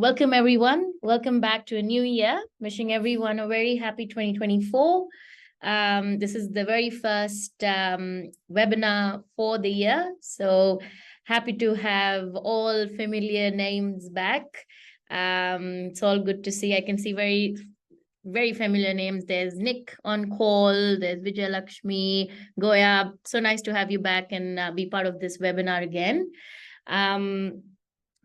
Welcome, everyone. Welcome back to a new year. Wishing everyone a very happy 2024. This is the very first webinar for the year. So happy to have all familiar names back. It's all good to see. I can see very familiar names. There's Nick on call. There's Vijay Lakshmi, Goya. So nice to have you back and be part of this webinar again.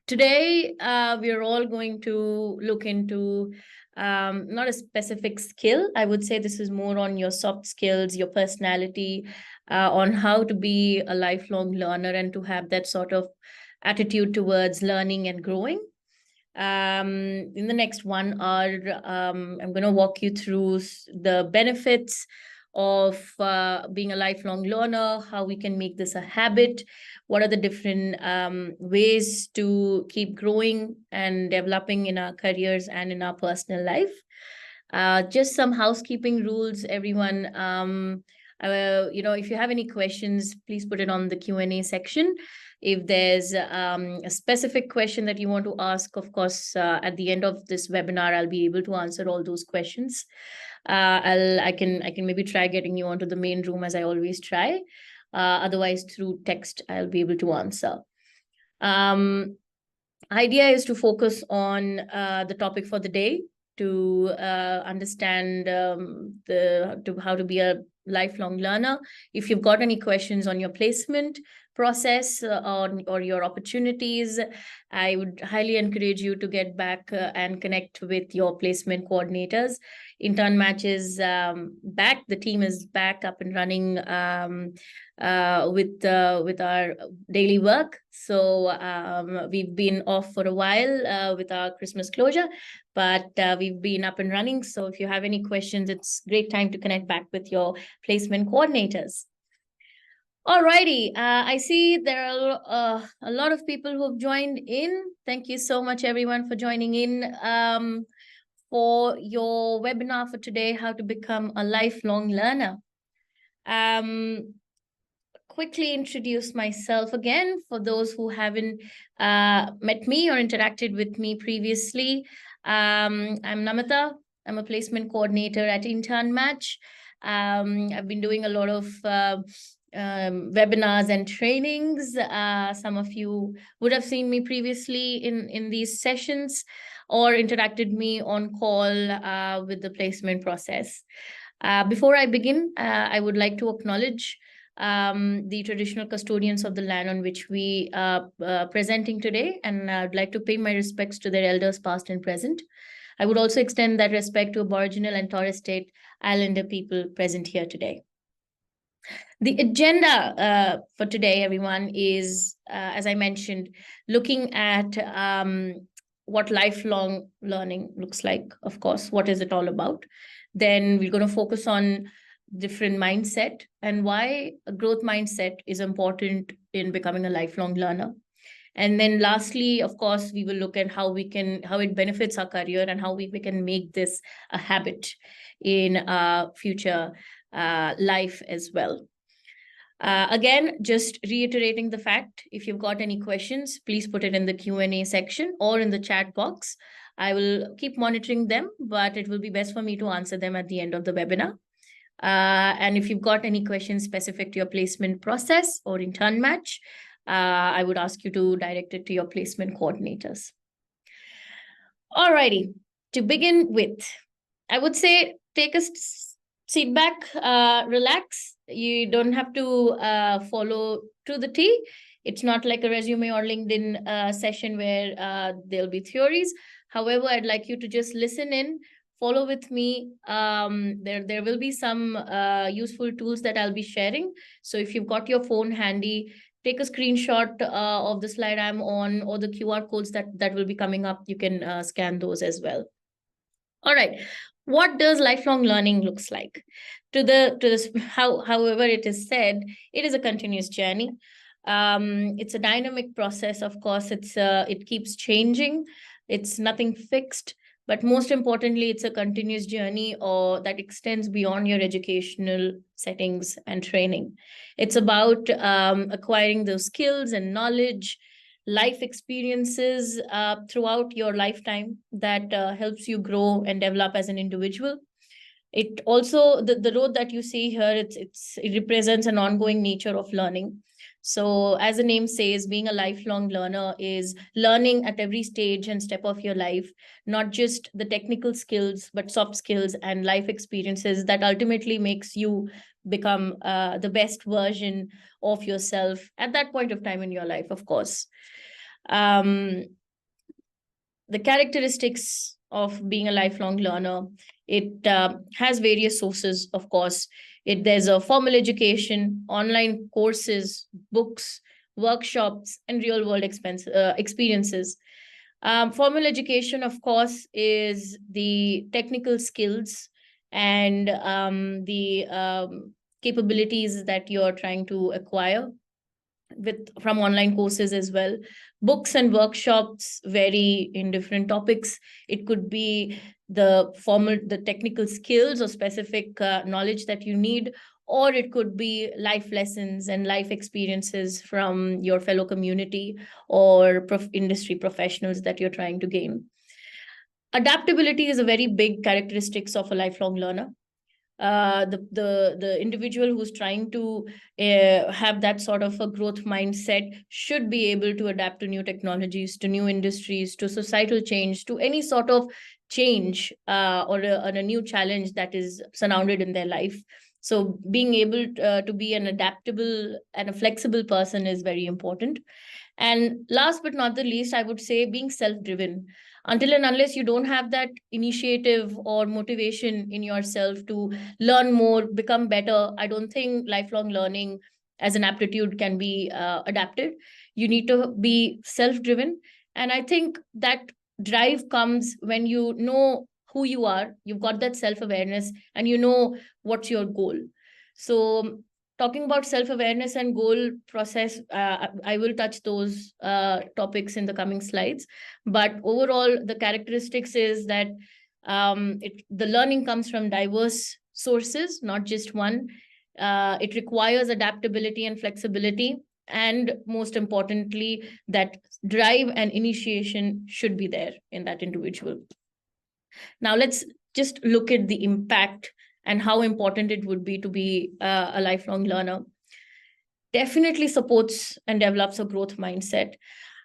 Today, we are all going to look into not a specific skill. I would say this is more on your soft skills, your personality, on how to be a lifelong learner and to have that sort of attitude towards learning and growing. In the next 1 hour, I'm going to walk you through the benefits of being a lifelong learner, how we can make this a habit, what are the different ways to keep growing and developing in our careers and in our personal life. Just some housekeeping rules, everyone. If you have any questions, please put it on the Q&A section. If there's a specific question that you want to ask, of course, at the end of this webinar, I'll be able to answer all those questions. I can maybe try getting you onto the main room as I always try. Otherwise, through text, I'll be able to answer. Idea is to focus on the topic for the day, to understand how to be a lifelong learner. If you've got any questions on your placement process or your opportunities, I would highly encourage you to get back and connect with your placement coordinators. Intern Match is back. The team is back up and running with our daily work. So we've been off for a while with our Christmas closure, but we've been up and running. So if you have any questions, it's a great time to connect back with your placement coordinators. Alrighty, I see there are a lot of people who have joined in. Thank you so much, everyone, for joining in for your webinar for today, how to become a lifelong learner. Quickly introduce myself again for those who haven't met me or interacted with me previously. I'm Namita. I'm a placement coordinator at Intern Match. I've been doing a lot of webinars and trainings. Some of you would have seen me previously in these sessions or interacted me on call with the placement process. Before I begin, I would like to acknowledge the traditional custodians of the land on which we are presenting today, and I'd like to pay my respects to their elders past and present. I would also extend that respect to Aboriginal and Torres Strait Islander people present here today. The agenda for today, everyone, is, as I mentioned, looking at what lifelong learning looks like, of course, what is it all about. Then we're going to focus on different mindset and why a growth mindset is important in becoming a lifelong learner. And then lastly, of course, we will look at how it benefits our career and how we can make this a habit in our future life as well. Again, just reiterating the fact, if you've got any questions, please put it in the Q&A section or in the chat box. I will keep monitoring them, but it will be best for me to answer them at the end of the webinar. And if you've got any questions specific to your placement process or Intern Match, I would ask you to direct it to your placement coordinators. Alrighty, to begin with, I would say take a seat back, relax. You don't have to follow to the T. It's not like a resume or LinkedIn session where there'll be theories. However, I'd like you to just listen in, follow with me. There will be some useful tools that I'll be sharing. So if you've got your phone handy, take a screenshot of the slide I'm on or the QR codes that will be coming up. You can scan those as well. All right. What does lifelong learning looks like? However it is said, it is a continuous journey. It's a dynamic process. Of course, it keeps changing. It's nothing fixed. But most importantly, it's a continuous journey that extends beyond your educational settings and training. It's about acquiring those skills and knowledge, life experiences throughout your lifetime that helps you grow and develop as an individual. It also, the road that you see here, it represents an ongoing nature of learning. So as the name says, being a lifelong learner is learning at every stage and step of your life, not just the technical skills, but soft skills and life experiences that ultimately makes you become the best version of yourself at that point of time in your life, of course. um, the characteristics of being a lifelong learner, it has various sources, of course. There's a formal education, online courses, books, workshops, and real world experiences. Formal education, of course, is the technical skills and the capabilities that you're trying to acquire with from online courses as well. Books and workshops vary in different topics. It could be the technical skills or specific knowledge that you need, or it could be life lessons and life experiences from your fellow community or industry professionals that you're trying to gain. Adaptability is a very big characteristics of a lifelong learner. The individual who's trying to have that sort of a growth mindset should be able to adapt to new technologies, to new industries, to societal change, to any sort of change or a new challenge that is surrounded in their life. So being able to be an adaptable and a flexible person is very important. And last but not the least, I would say being self-driven. Until and unless you don't have that initiative or motivation in yourself to learn more, become better, I don't think lifelong learning as an aptitude can be adapted. You need to be self-driven. And I think that drive comes when you know who you are, you've got that self-awareness, and you know what's your goal. So talking about self-awareness and goal process, I will touch those topics in the coming slides. But overall, the characteristics is that the learning comes from diverse sources, not just one. It requires adaptability and flexibility, and most importantly, that drive and initiation should be there in that individual. Now let's just look at the impact and how important it would be to be a lifelong learner. Definitely supports and develops a growth mindset.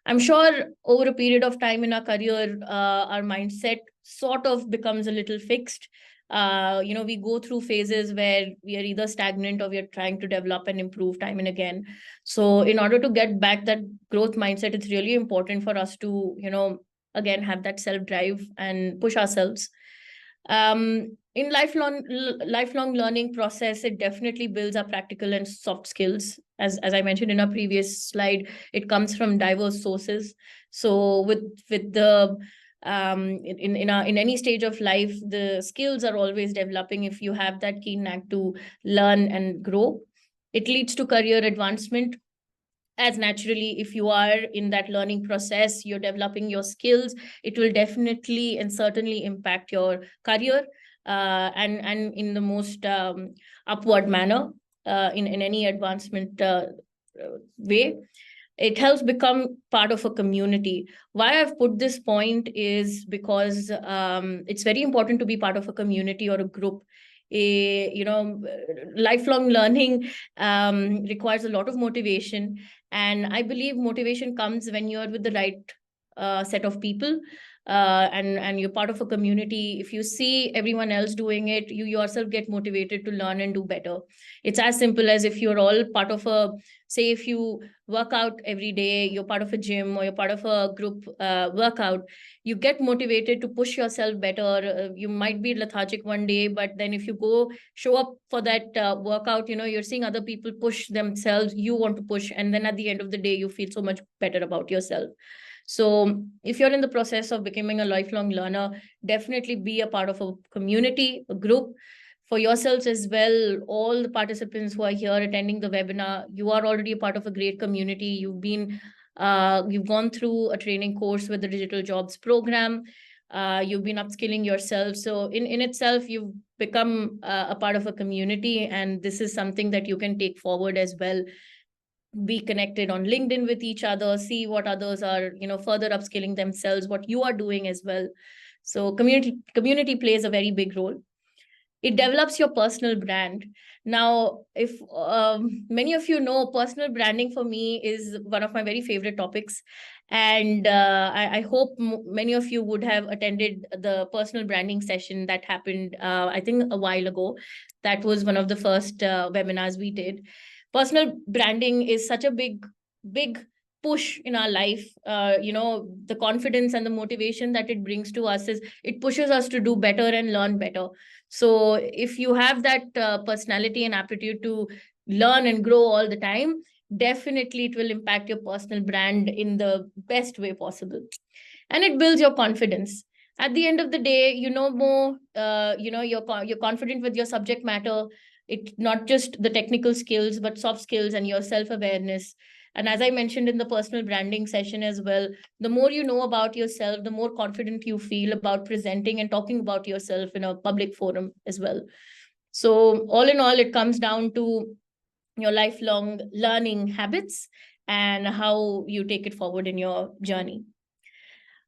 I'm sure over a period of time in our career, our mindset sort of becomes a little fixed. We go through phases where we are either stagnant or we are trying to develop and improve time and again. So in order to get back that growth mindset, it's really important for us to, again, have that self drive and push ourselves. In lifelong learning process, it definitely builds our practical and soft skills. As I mentioned in our previous slide, it comes from diverse sources. So with the in any stage of life, the skills are always developing if you have that keen knack to learn and grow. It leads to career advancement, as naturally, if you are in that learning process, you're developing your skills, it will definitely and certainly impact your career, and in the most upward manner, in any advancement way. It helps become part of a community. Why I've put this point is because it's very important to be part of a community or a group. Lifelong learning requires a lot of motivation, and I believe motivation comes when you're with the right set of people, and you're part of a community. If you see everyone else doing it, you yourself get motivated to learn and do better. It's as simple as if you're all part of a, say, if you work out every day, you're part of a gym or you're part of a group workout, you get motivated to push yourself better. You might be lethargic one day, but then if you go show up for that workout, you're seeing other people push themselves, you want to push, and then at the end of the day, you feel so much better about yourself. So if you're in the process of becoming a lifelong learner, definitely be a part of a community, a group. For yourselves as well, all the participants who are here attending the webinar, you are already a part of a great community. You've gone through a training course with the Digital Jobs Program. You've been upskilling yourself. So in itself, you've become a part of a community, and this is something that you can take forward as well. be connected on LinkedIn with each other, see what others are, further upskilling themselves, what you are doing as well. So community plays a very big role. It develops your personal brand. Now, if many of you know, personal branding for me is one of my very favorite topics. And I hope many of you would have attended the personal branding session that happened, I think, a while ago. That was one of the first webinars we did. Personal branding is such a big push in our life. The confidence and the motivation that it brings to us is it pushes us to do better and learn better. So if you have that personality and aptitude to learn and grow all the time, definitely it will impact your personal brand in the best way possible. And it builds your confidence. At the end of the day, you know more, you're confident with your subject matter. It's not just the technical skills, but soft skills and your self-awareness. And as I mentioned in the personal branding session as well, the more you know about yourself, the more confident you feel about presenting and talking about yourself in a public forum as well. So all in all, it comes down to your lifelong learning habits and how you take it forward in your journey.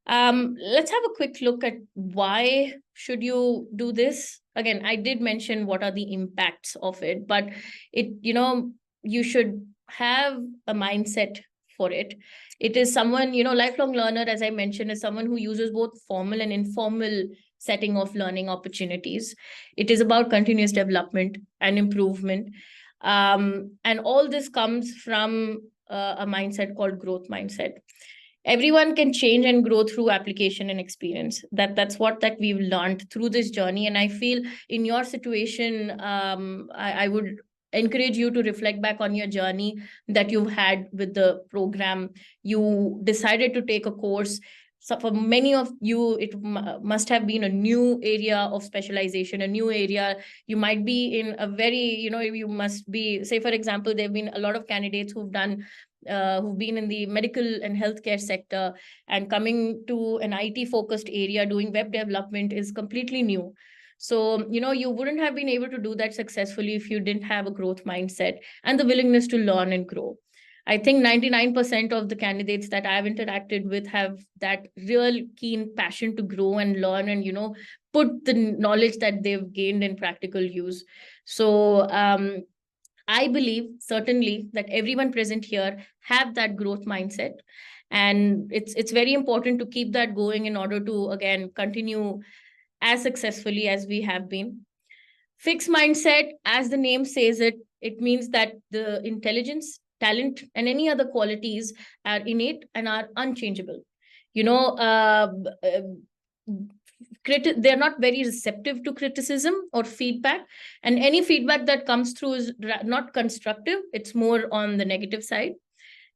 Let's have a quick look at why should you do this. Again, I did mention what are the impacts of it, but you should have a mindset for it. It is someone, lifelong learner, as I mentioned, is someone who uses both formal and informal setting of learning opportunities. It is about continuous development and improvement. And all this comes from a mindset called growth mindset. Everyone can change and grow through application and experience. That's what that we've learned through this journey. And I feel in your situation, I would encourage you to reflect back on your journey that you've had with the program. You decided to take a course. So for many of you, it must have been a new area of specialization, a new area. You might be in a very, you must be, say, for example, there have been a lot of candidates who've been in the medical and healthcare sector, and coming to an IT focused area doing web development is completely new. So, you wouldn't have been able to do that successfully if you didn't have a growth mindset and the willingness to learn and grow. I think 99% of the candidates that I've interacted with have that real keen passion to grow and learn and, put the knowledge that they've gained in practical use. So, I believe certainly that everyone present here have that growth mindset. And it's very important to keep that going in order to, again, continue as successfully as we have been. Fixed mindset, as the name says it, it means that the intelligence, talent, and any other qualities are innate and are unchangeable. They're not very receptive to criticism or feedback, and any feedback that comes through is not constructive. It's more on the negative side.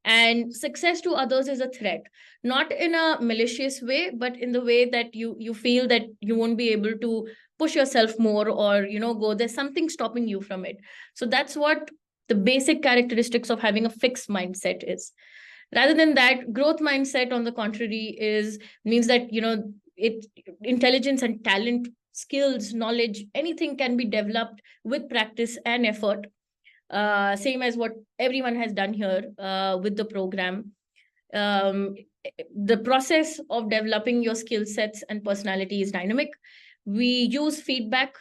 And success to others is a threat, not in a malicious way, but in the way that you feel that you won't be able to push yourself more, or go, there's something stopping you from it. So that's what the basic characteristics of having a fixed mindset is. Rather than that, growth mindset, on the contrary, means that it intelligence and talent, skills, knowledge, anything can be developed with practice and effort. Same as what everyone has done here with the program. The process of developing your skill sets and personality is dynamic. We use feedback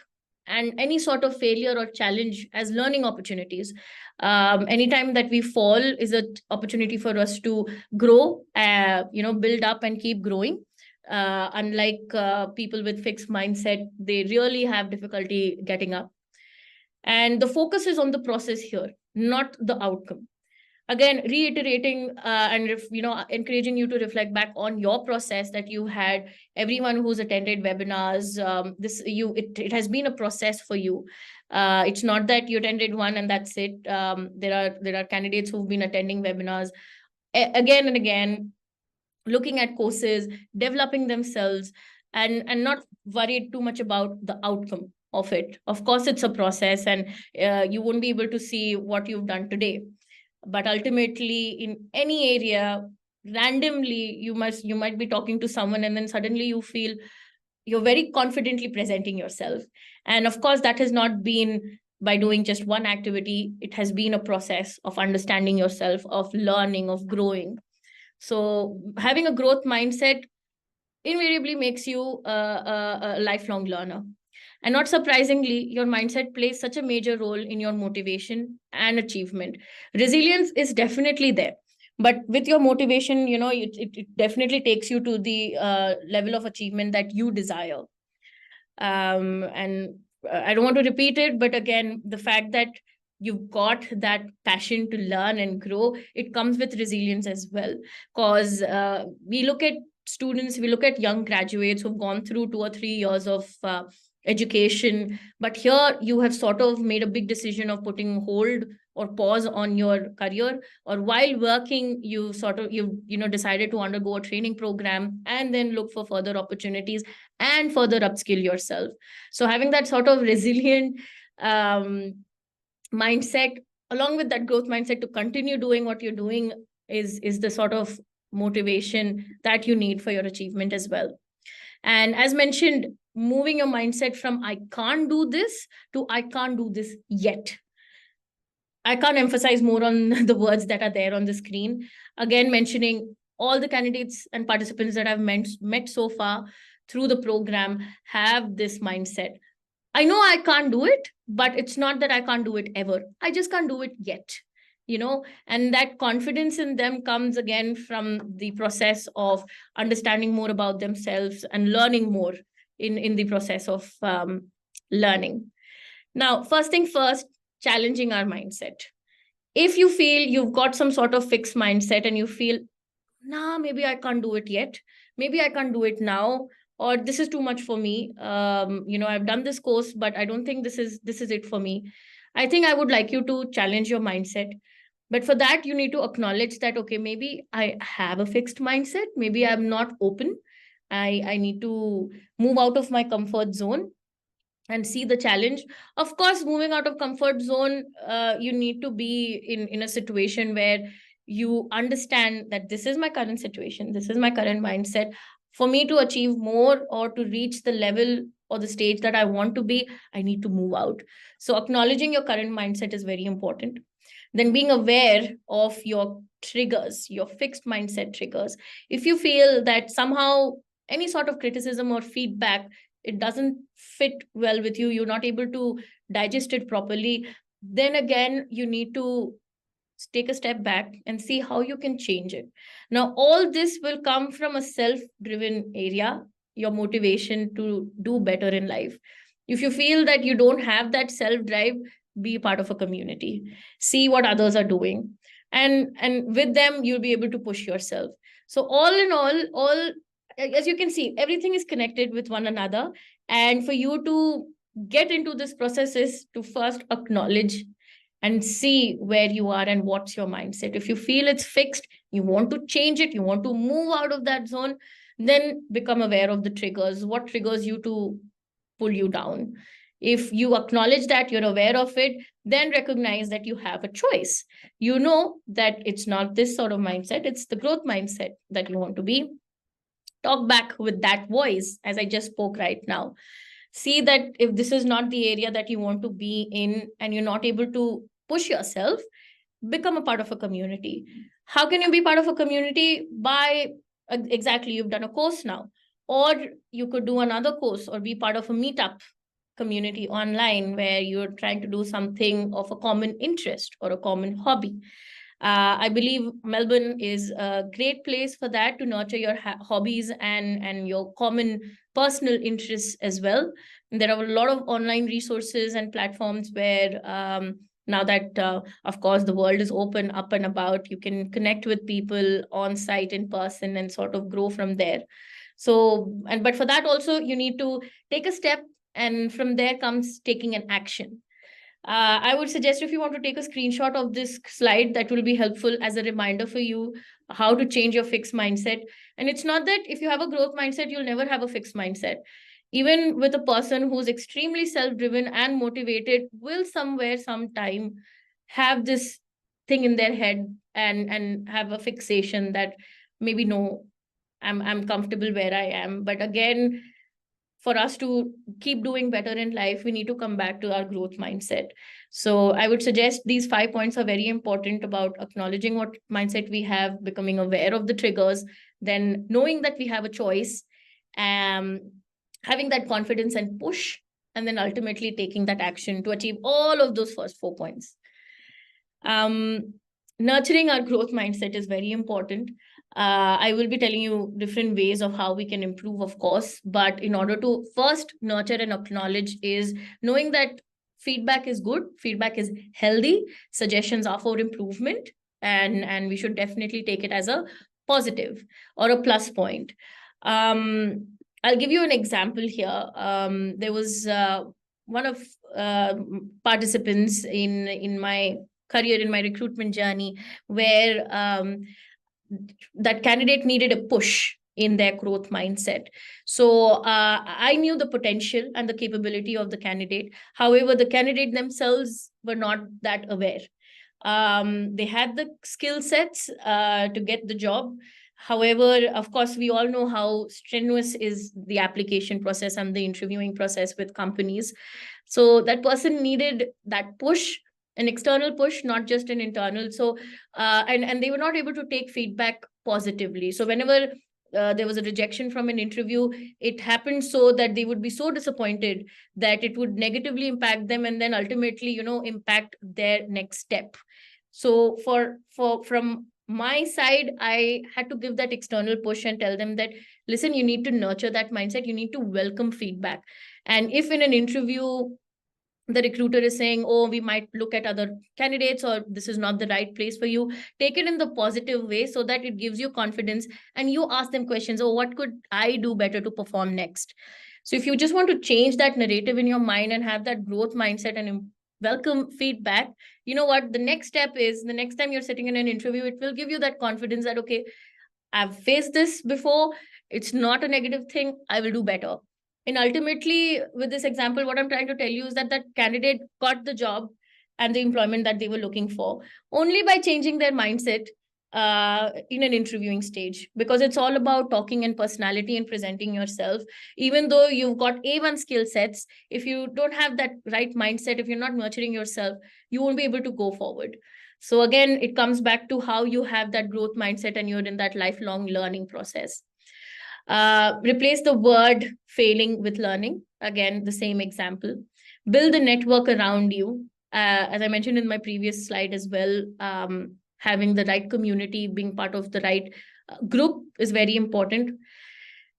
and any sort of failure or challenge as learning opportunities. Anytime that we fall is an opportunity for us to grow, build up and keep growing. Unlike people with fixed mindset, they really have difficulty getting up. And the focus is on the process here, not the outcome. Again, reiterating and encouraging you to reflect back on your process that you had. Everyone who's attended webinars, it has been a process for you. It's not that you attended one and that's it. There are candidates who've been attending webinars again and again, looking at courses, developing themselves, and not worried too much about the outcome of it. Of course, it's a process, and you won't be able to see what you've done today. But ultimately, in any area, randomly, you might be talking to someone, and then suddenly you feel you're very confidently presenting yourself. And of course, that has not been by doing just one activity. It has been a process of understanding yourself, of learning, of growing. So having a growth mindset invariably makes you a lifelong learner. And not surprisingly, your mindset plays such a major role in your motivation and achievement. Resilience is definitely there. But with your motivation, it definitely takes you to the level of achievement that you desire. And I don't want to repeat it, but again, the fact that you've got that passion to learn and grow, it comes with resilience as well. Because we look at students, we look at young graduates who've gone through 2 or 3 years of education, but here you have sort of made a big decision of putting hold or pause on your career, or while working you decided to undergo a training program and then look for further opportunities and further upskill yourself. So having that sort of resilient mindset along with that growth mindset to continue doing what you're doing is the sort of motivation that you need for your achievement as well. And as mentioned, moving your mindset from I can't do this to I can't do this yet. I can't emphasize more on the words that are there on the screen. Again, mentioning all the candidates and participants that I've met so far through the program have this mindset. I know I can't do it, but it's not that I can't do it ever. I just can't do it yet. And that confidence in them comes again from the process of understanding more about themselves and learning more in the process of learning. Now, first thing first, challenging our mindset. If you feel you've got some sort of fixed mindset and you feel, nah, maybe I can't do it yet, maybe I can't do it now, or this is too much for me, I've done this course but I don't think this is it for me, I think I would like you to challenge your mindset. But for that you need to acknowledge that, okay, maybe I have a fixed mindset, maybe I'm not open. I need to move out of my comfort zone and see the challenge. Of course, moving out of comfort zone, you need to be in a situation where you understand that this is my current situation, this is my current mindset. For me to achieve more or to reach the level or the stage that I want to be, I need to move out. So acknowledging your current mindset is very important. Then being aware of your triggers, your fixed mindset triggers. If you feel that somehow any sort of criticism or feedback, it doesn't fit well with you, you're not able to digest it properly, then again you need to take a step back and see how you can change it. Now all this will come from a self driven area, your motivation to do better in life. If you feel that you don't have that self drive, be part of a community, see what others are doing, and with them you'll be able to push yourself. So all in all, as you can see, everything is connected with one another. And for you to get into this process is to first acknowledge and see where you are and what's your mindset. If you feel it's fixed, you want to change it, you want to move out of that zone, then become aware of the triggers, what triggers you to pull you down. If you acknowledge that, you're aware of it, then recognize that you have a choice. You know that it's not this sort of mindset, it's the growth mindset that you want to be. Talk back with that voice, as I just spoke right now. See that if this is not the area that you want to be in and you're not able to push yourself, become a part of a community. How can you be part of a community? By exactly, you've done a course now, or you could do another course or be part of a meetup community online where you're trying to do something of a common interest or a common hobby. I believe Melbourne is a great place for that, to nurture your hobbies and your common personal interests as well. And there are a lot of online resources and platforms where now that, of course, the world is open up and about, you can connect with people on site, in person, and sort of grow from there. So, but for that also, you need to take a step, and from there comes taking an action. I would suggest, if you want to take a screenshot of this slide, that will be helpful as a reminder for you how to change your fixed mindset. And it's not that if you have a growth mindset, you'll never have a fixed mindset. Even with a person who's extremely self-driven and motivated, will somewhere, sometime have this thing in their head and have a fixation that maybe no, I'm comfortable where I am. But again, for us to keep doing better in life, we need to come back to our growth mindset. So I would suggest these 5 points are very important about acknowledging what mindset we have, becoming aware of the triggers, then knowing that we have a choice, um, having that confidence and push, and then ultimately taking that action to achieve all of those first 4 points. Nurturing our growth mindset is very important. I will be telling you different ways of how we can improve, of course, but in order to first nurture and acknowledge is knowing that feedback is good, feedback is healthy, suggestions are for improvement, and we should definitely take it as a positive or a plus point. I'll give you an example here. There was one of participants in my career, in my recruitment journey, where that candidate needed a push in their growth mindset. So I knew the potential and the capability of the candidate. However, the candidate themselves were not that aware. They had the skill sets to get the job. However, of course, we all know how strenuous is the application process and the interviewing process with companies. So that person needed that push, an external push, not just an internal. So and they were not able to take feedback positively. So whenever there was a rejection from an interview, it happened so that they would be so disappointed that it would negatively impact them, and then ultimately, impact their next step. So from my side, I had to give that external push and tell them that, listen, you need to nurture that mindset, you need to welcome feedback. And if in an interview the recruiter is saying, oh, we might look at other candidates, or this is not the right place for you, take it in the positive way so that it gives you confidence, and you ask them questions. Oh, what could I do better to perform next? So if you just want to change that narrative in your mind and have that growth mindset and welcome feedback, you know what, the next step is, the next time you're sitting in an interview, it will give you that confidence that, okay, I've faced this before, it's not a negative thing, I will do better. And ultimately, with this example, what I'm trying to tell you is that that candidate got the job and the employment that they were looking for only by changing their mindset in an interviewing stage, because it's all about talking and personality and presenting yourself. Even though you've got A1 skill sets, if you don't have that right mindset, if you're not nurturing yourself, you won't be able to go forward. So again, it comes back to how you have that growth mindset and you're in that lifelong learning process. Replace the word failing with learning. Again, the same example. Build a network around you. As I mentioned in my previous slide as well, having the right community, being part of the right group is very important.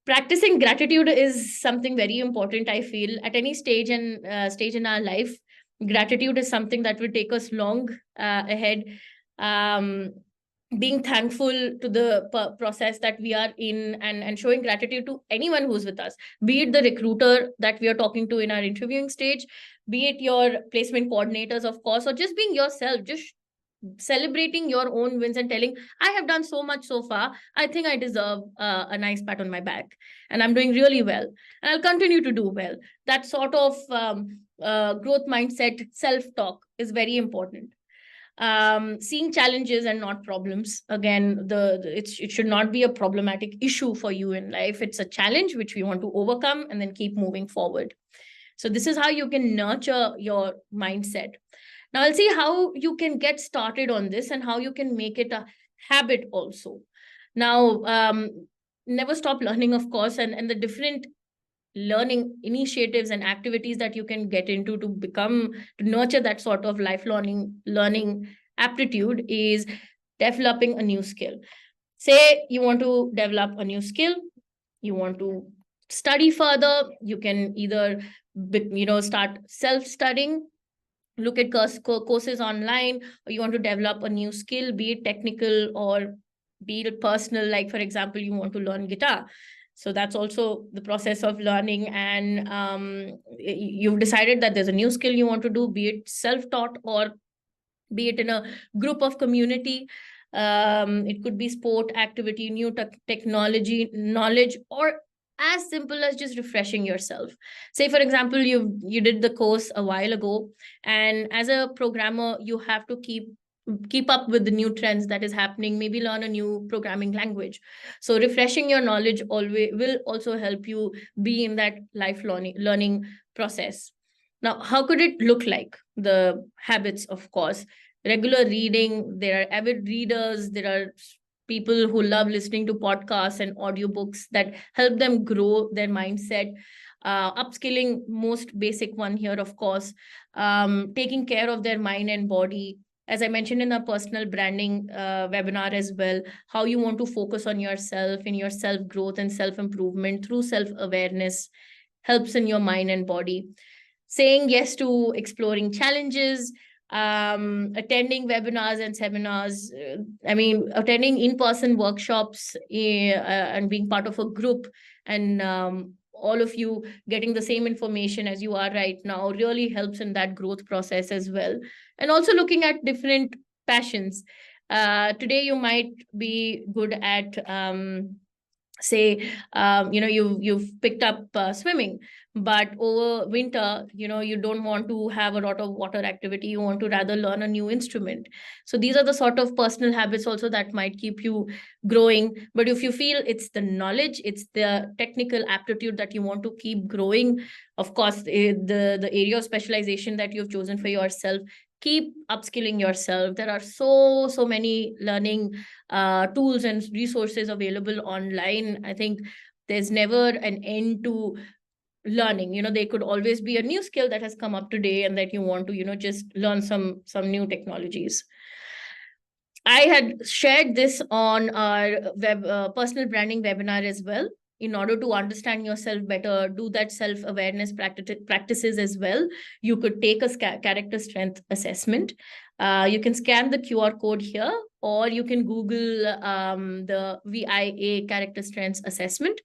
Practicing gratitude is something very important, I feel, at any stage and stage in our life. Gratitude is something that will take us long ahead. Um, being thankful to the process that we are in, and showing gratitude to anyone who's with us, be it the recruiter that we are talking to in our interviewing stage, be it your placement coordinators, of course, or just being yourself, just celebrating your own wins and telling, I have done so much so far, I think I deserve a nice pat on my back, and I'm doing really well, and I'll continue to do well. That sort of growth mindset, self-talk is very important. Seeing challenges and not problems. Again, it should not be a problematic issue for you in life. It's a challenge which we want to overcome and then keep moving forward. So this is how you can nurture your mindset. Now I'll see how you can get started on this and how you can make it a habit also. Now, never stop learning, of course, and the different learning initiatives and activities that you can get into to nurture that sort of lifelong learning aptitude is developing a new skill. Say you want to develop a new skill, you want to study further, you can either start self-studying, look at courses online, or you want to develop a new skill, be it technical or be it personal. Like, for example, you want to learn guitar, so that's also the process of learning. And you've decided that there's a new skill you want to do, be it self-taught or be it in a group of community. It could be sport, activity, new technology, knowledge, or as simple as just refreshing yourself. Say, for example, you did the course a while ago, and as a programmer, you have to keep keep up with the new trends that is happening, maybe learn a new programming language. So refreshing your knowledge always will also help you be in that lifelong learning process. Now, how could it look like? The habits, of course, regular reading. There are avid readers, there are people who love listening to podcasts and audiobooks that help them grow their mindset. Upskilling, most basic one here, of course. Taking care of their mind and body, as I mentioned in the personal branding webinar as well, how you want to focus on yourself, in your self growth and self improvement through self awareness helps in your mind and body. Saying yes to exploring challenges, attending webinars and seminars. Attending in person workshops, and being part of a group, and all of you getting the same information as you are right now really helps in that growth process as well. And also looking at different passions. Today you might be good at say you've picked up swimming, but over winter you don't want to have a lot of water activity, you want to rather learn a new instrument. So these are the sort of personal habits also that might keep you growing. But if you feel it's the knowledge, it's the technical aptitude that you want to keep growing, of course the area of specialization that you've chosen for yourself, keep upskilling yourself. There are so many learning tools and resources available online. I think there's never an end to learning. There could always be a new skill that has come up today and that you want to just learn some new technologies. I had shared this on our personal branding webinar as well. In order to understand yourself better, do that self-awareness practices as well, you could take a character strength assessment. You can scan the QR code here, or you can Google the VIA character strengths assessment.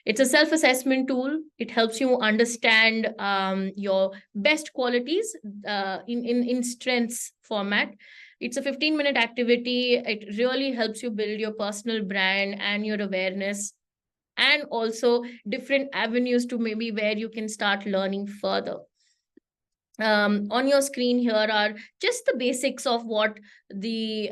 It's a self-assessment tool. It helps you understand your best qualities in strengths format. It's a 15-minute activity. It really helps you build your personal brand and your awareness, and also different avenues to maybe where you can start learning further. On your screen here are just the basics of what the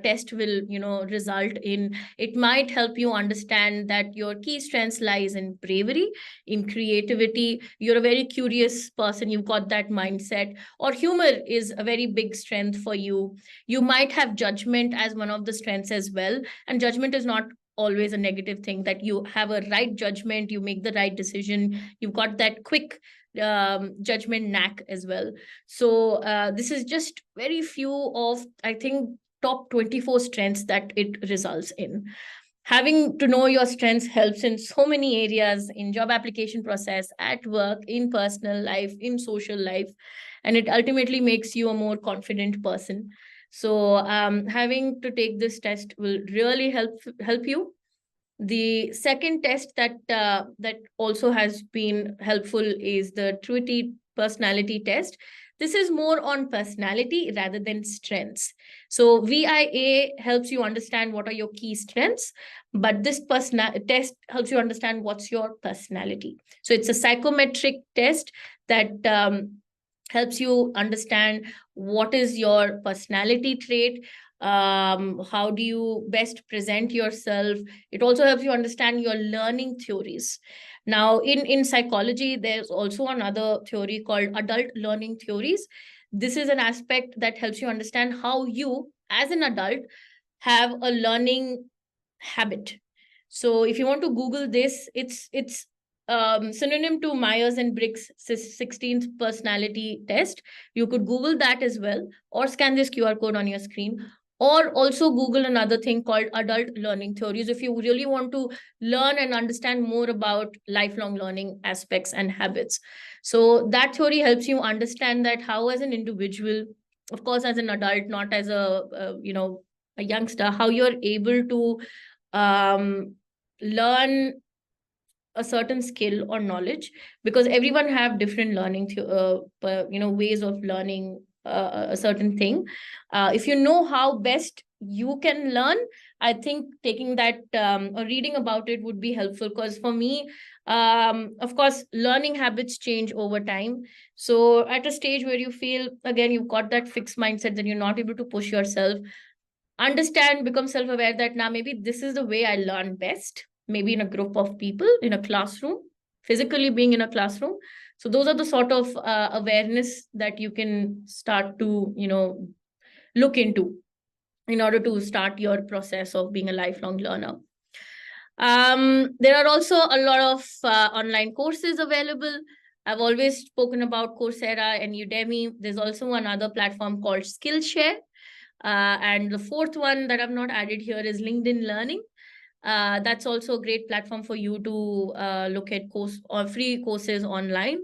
test will result in. It might help you understand that your key strengths lies in bravery, in creativity. You're a very curious person, you've got that mindset, or humor is a very big strength for you. You might have judgment as one of the strengths as well, and judgment is not always a negative thing. That you have a right judgment, you make the right decision, you've got that quick judgment knack as well. So this is just very few of, I think, top 24 strengths that it results in. Having to know your strengths helps in so many areas, in job application process, at work, in personal life, in social life, and it ultimately makes you a more confident person. So having to take this test will really help you. The second test that also has been helpful is the Truity personality test. This is more on personality rather than strengths. So VIA helps you understand what are your key strengths, but this test helps you understand what's your personality. So it's a psychometric test that helps you understand what is your personality trait, how do you best present yourself. It also helps you understand your learning theories. Now in psychology, there's also another theory called adult learning theories. This is an aspect that helps you understand how you as an adult have a learning habit. So if you want to Google this, it's synonym to Myers and Briggs 16th personality test. You could Google that as well, or scan this QR code on your screen, or also Google another thing called adult learning theories if you really want to learn and understand more about lifelong learning aspects and habits. So that theory helps you understand that how as an individual, of course as an adult, not as a youngster, how you're able to learn a certain skill or knowledge, because everyone have different learning ways of learning a certain thing. If you know how best you can learn, I think taking that or reading about it would be helpful. Because for me, of course, learning habits change over time. So at a stage where you feel, again, you've got that fixed mindset, then you're not able to push yourself, understand, become self-aware that now maybe this is the way I learn best, maybe in a group of people, in a classroom, physically being in a classroom. So those are the sort of awareness that you can start to, look into in order to start your process of being a lifelong learner. There are also a lot of online courses available. I've always spoken about Coursera and Udemy. There's also another platform called Skillshare. And the fourth one that I've not added here is LinkedIn Learning. That's also a great platform for you to look at course or free courses online.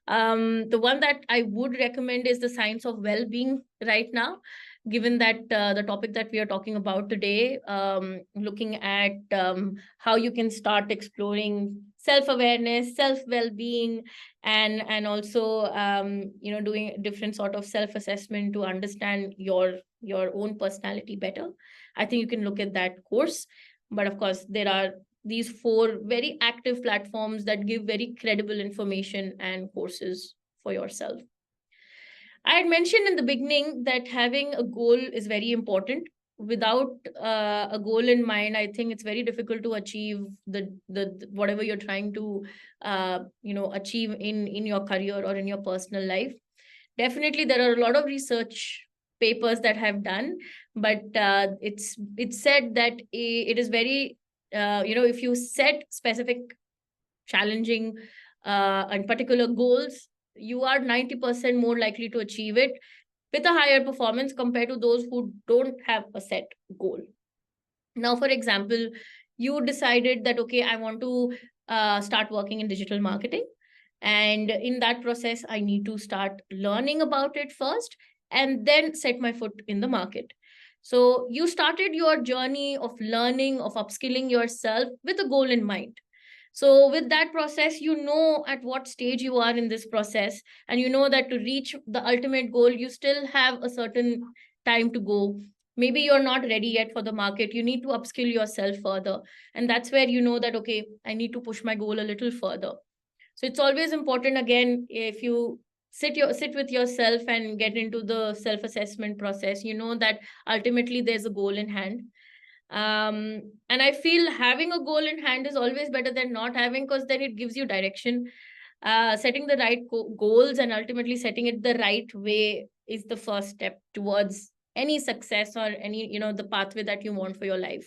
The one that I would recommend is the Science of Well-being right now, given that the topic that we are talking about today, looking at how you can start exploring self-awareness, self-well-being, and also doing different sort of self-assessment to understand your own personality better. I think you can look at that course. But of course, there are these four very active platforms that give very credible information and courses for yourself. I had mentioned in the beginning that having a goal is very important. Without a goal in mind, I think it's very difficult to achieve the whatever you're trying to achieve in your career or in your personal life. Definitely, there are a lot of research papers that have done, but it's said that it is very if you set specific, challenging, and particular goals, you are 90% more likely to achieve it with a higher performance compared to those who don't have a set goal. Now, for example, you decided that, okay, I want to start working in digital marketing. And in that process, I need to start learning about it first and then set my foot in the market. So you started your journey of learning, of upskilling yourself with a goal in mind. So with that process, you know at what stage you are in this process, and you know that to reach the ultimate goal, you still have a certain time to go. Maybe you're not ready yet for the market. You need to upskill yourself further. And that's where you know that, okay, I need to push my goal a little further. So it's always important, again, if you sit with yourself and get into the self-assessment process, you know that ultimately there's a goal in hand. And I feel having a goal in hand is always better than not having, because then it gives you direction. Setting the right goals and ultimately setting it the right way is the first step towards any success or any the pathway that you want for your life.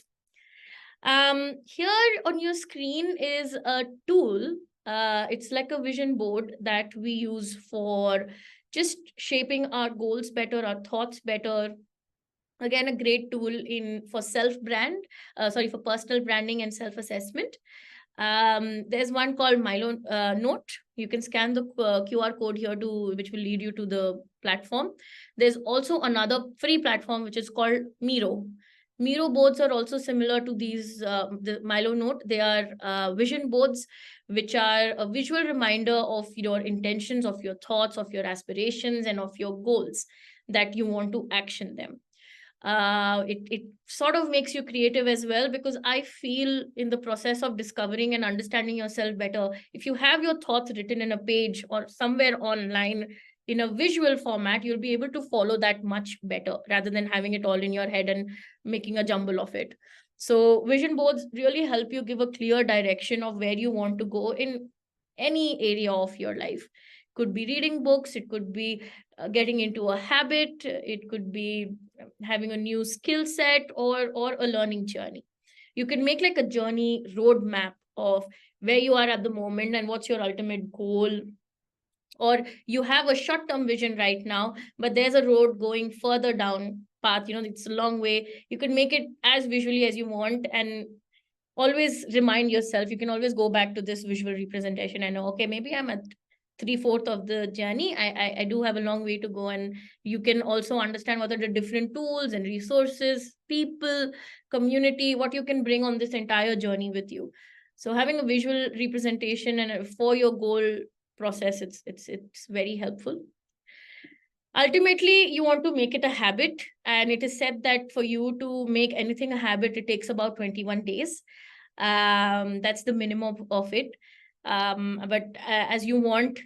Here on your screen is a tool. It's like a vision board that we use for just shaping our goals better, our thoughts better. Again, a great tool in for for personal branding and self assessment. There's one called Milo Note. You can scan the QR code here which will lead you to the platform. There's also another free platform which is called Miro. Miro boards are also similar to the Milo Note. They are vision boards, which are a visual reminder of your intentions, of your thoughts, of your aspirations, and of your goals that you want to action them. It sort of makes you creative as well, because I feel in the process of discovering and understanding yourself better, if you have your thoughts written in a page or somewhere online in a visual format, you'll be able to follow that much better rather than having it all in your head and making a jumble of it. So vision boards really help you give a clear direction of where you want to go in any area of your life. Could be reading books, it could be getting into a habit, it could be having a new skill set, or a learning journey. You can make like a journey roadmap of where you are at the moment and what's your ultimate goal. Or you have a short term vision right now, but there's a road going further down path, it's a long way. You can make it as visually as you want, and always remind yourself, you can always go back to this visual representation and know, okay, maybe I'm at 3/4 of the journey. I do have a long way to go. And you can also understand what are the different tools and resources, people, community, what you can bring on this entire journey with you. So having a visual representation and for your goal process, it's very helpful. Ultimately, you want to make it a habit, and it is said that for you to make anything a habit, it takes about 21 days. That's the minimum of it. But as you want,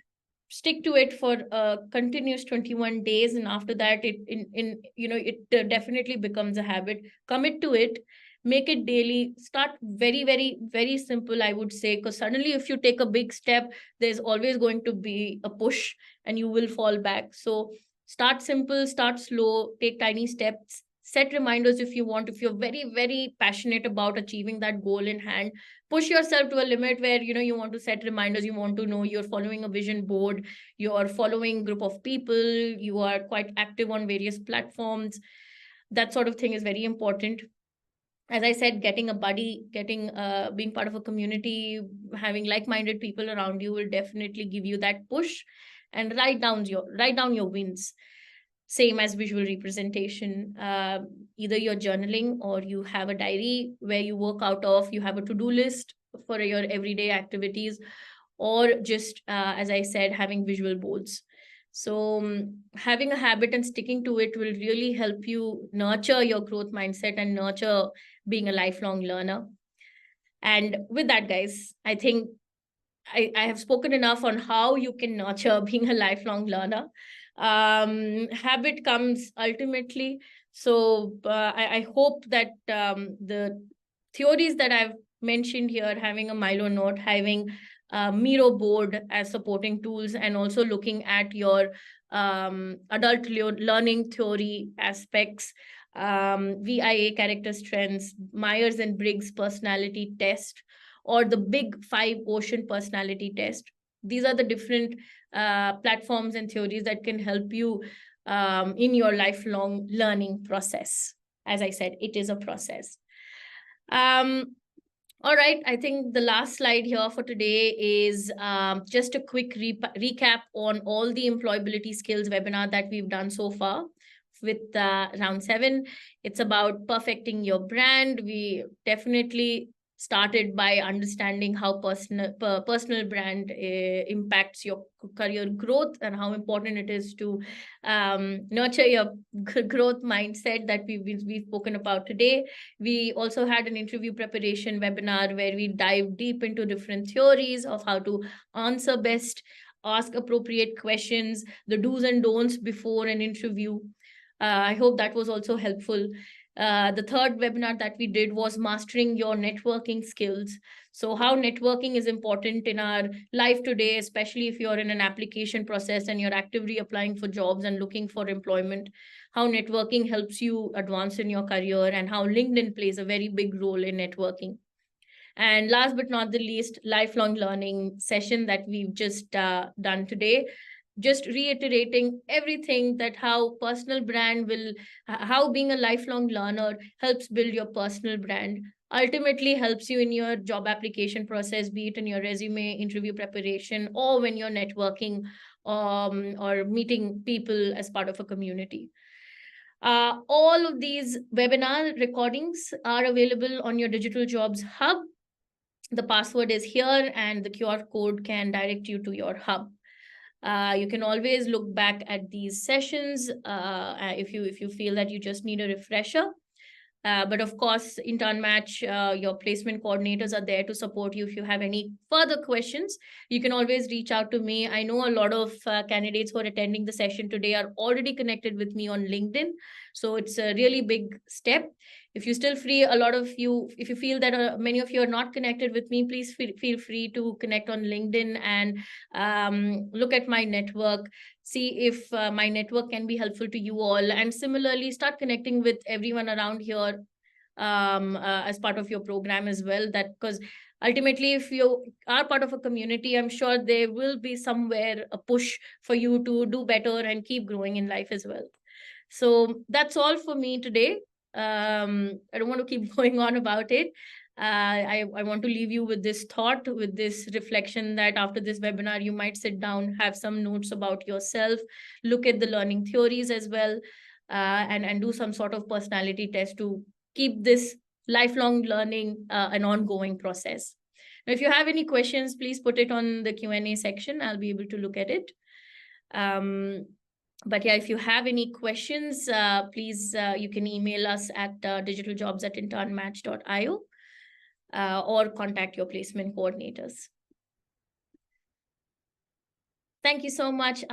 stick to it for a continuous 21 days, and after that, it definitely becomes a habit. Commit to it, make it daily. Start very, very, very simple, I would say, because suddenly if you take a big step, there's always going to be a push and you will fall back. So start simple, start slow, take tiny steps, set reminders if you want. If you're very, very passionate about achieving that goal in hand, push yourself to a limit where you want to set reminders. You want to know you're following a vision board, you're following group of people, you are quite active on various platforms. That sort of thing is very important. As I said, getting a buddy, getting being part of a community, having like-minded people around you will definitely give you that push. And write down your wins. Same as visual representation. Either you're journaling or you have a diary where you work out of, you have a to-do list for your everyday activities, or just as I said, having visual boards. So having a habit and sticking to it will really help you nurture your growth mindset and nurture being a lifelong learner. And with that, guys, I think I have spoken enough on how you can nurture being a lifelong learner. Habit comes ultimately. So I hope that the theories that I've mentioned here, having a Milo note, having a Miro board as supporting tools, and also looking at your adult learning theory aspects, VIA character strengths, Myers and Briggs personality test, or the big five ocean personality test. These are the different platforms and theories that can help you in your lifelong learning process. As I said, it is a process. All right, I think the last slide here for today is just a quick recap on all the employability skills webinar that we've done so far with round 7. It's about perfecting your brand. We definitely started by understanding how personal brand impacts your career growth, and how important it is to nurture your growth mindset that we've spoken about today. We also had an interview preparation webinar where we dive deep into different theories of how to answer best, ask appropriate questions, the do's and don'ts before an interview. I hope that was also helpful. The third webinar that we did was mastering your networking skills. So how networking is important in our life today, especially if you're in an application process and you're actively applying for jobs and looking for employment, how networking helps you advance in your career, and how LinkedIn plays a very big role in networking. And last but not the least, lifelong learning session that we've just done today, just reiterating everything, that how personal brand will, how being a lifelong learner helps build your personal brand, ultimately helps you in your job application process, be it in your resume, interview preparation, or when you're networking or meeting people as part of a community. All of these webinar recordings are available on your Digital Jobs Hub. The password is here, and the QR code can direct you to your hub. You can always look back at these sessions if you feel that you just need a refresher. But of course, Intern Match, your placement coordinators are there to support you. If you have any further questions, you can always reach out to me. I know a lot of candidates who are attending the session today are already connected with me on LinkedIn. So it's a really big step. If you still free, a lot of you, if you feel that many of you are not connected with me, please feel free to connect on LinkedIn and look at my network, see if my network can be helpful to you all, and similarly start connecting with everyone around here as part of your program as well. That because ultimately, if you are part of a community, I'm sure there will be somewhere a push for you to do better and keep growing in life as well. So that's all for me today. I don't want to keep going on about it. I want to leave you with this thought, with this reflection, that after this webinar, you might sit down, have some notes about yourself, look at the learning theories as well, and do some sort of personality test to keep this lifelong learning an ongoing process. Now, if you have any questions, please put it on the Q&A section. I'll be able to look at it. But yeah, if you have any questions, please, you can email us at digitaljobs@internmatch.io, or contact your placement coordinators. Thank you so much.